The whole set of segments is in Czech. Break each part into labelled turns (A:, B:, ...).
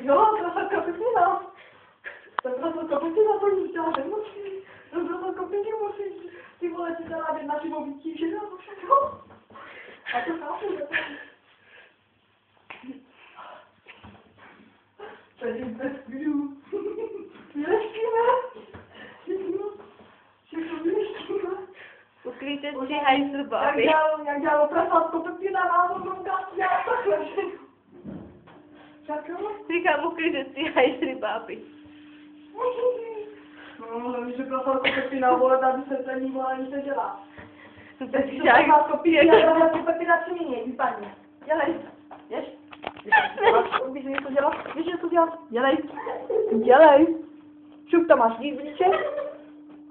A: Jo, krasavka Pepina. Tak krasavka Pepina to nic dělat nemusí. Krasavka Pepina musí. Ty vole, ti zarábět na živobytí, že jo, všechno. A to chápu, že to... Tady bez klidu. Vyleštíme. Všechno vyleštíme.
B: Uklíte si hajzl, babi.
A: Jak dělalo prasátko Pepina, mám odrůmka, já takhle.
B: Říkám, uklíte si hajzl, babi.
A: No, víš, že prasátko Pepina, vole, tady se ten vole nic nedělá.
B: Takže
A: Prasátko Pepina si mění, vypadně. Dělej. Jdeš? Víš, že něco dělat? Víš, že něco dělat? Dělej. Dělej. Šup, tam máš lízliče.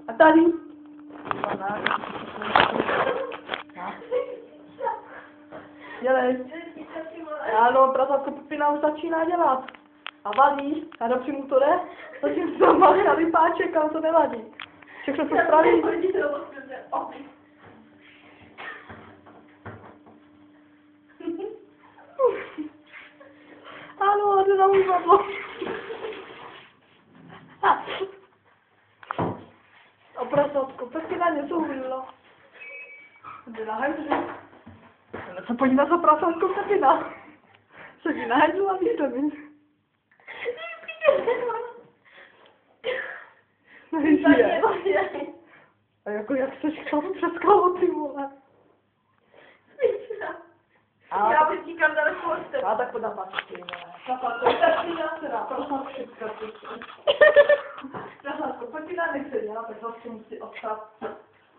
A: A tady. Dělej. Ano, prasátko Pepina už začíná dělat. A vadí. A dobře mu to jde. Zatím se má na vypáček, ale to nevadí. Všechno to spraví. Ano, a to nám upadlo. A prasátko Pepina něco uvidilo. Jde na hajzlu. Ale se podívá za prasátko Pepina. Sedí na hajzlu a víš to, víš. Nežije. A jako jak seš kam přes kalhoty, vole.
B: Já vytíkám daleko od tebe.
A: A tak podám pačky, vole. Prasátko Pepina, teda prasátko všechno. Prasátko Pepina nechce dělat, tak zase musí odstat.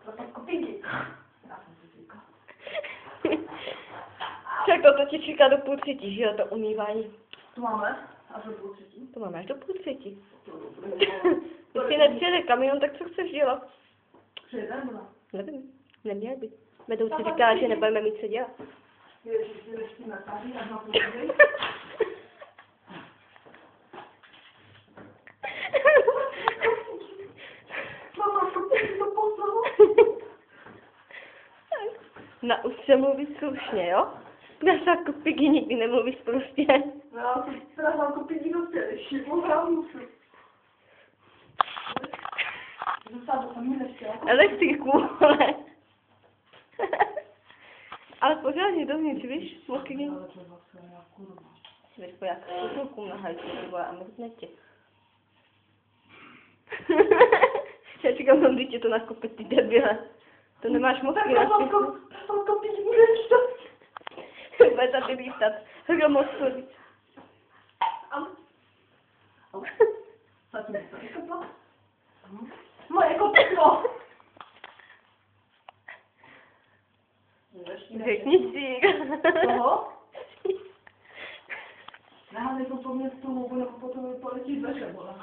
A: Prasátko Pigi. Já jsem si říkal.
B: Však to ti čeká do 2:30, že jo, to umývání.
A: Tu máme až do 2:30.
B: To máme až do 2:30. Když si nepřijede kamion, tak co chceš dělat?
A: Přijede nebo ne?
B: Nevím, neměl by. Vedoucí říká, že nebudeme mít co dělat.
A: Ježiš, vyleštíme tady, až na půjdej. Mama, to poslalo.
B: Nauč se mluvit slušně, jo? Prasátko Pigi nikdy nemluvíš prostě.
A: Já to prasátko Pigi dospělejší, možná musím. Zůstává tam mi nechtěla.
B: Elektriku, ale. Ale pořádně dovnitř, víš? Mokyně.
A: Ale to je vlastně nějakou dobu.
B: Víš, po jak kuchlku na hajku, vole, a mrzne tě. Já říkám, mám dítě to nakopit, ty debile. To nemáš moc
A: Tak
B: krásný.
A: prasátko Pigi bude lítat.
B: Bude tady lítat. Hromostu.
A: Zatím se vykopla. Moje kopitko!
B: Řekni si.
A: Toho? Nehádej to po městu, nebo potom poletí dveře, vole.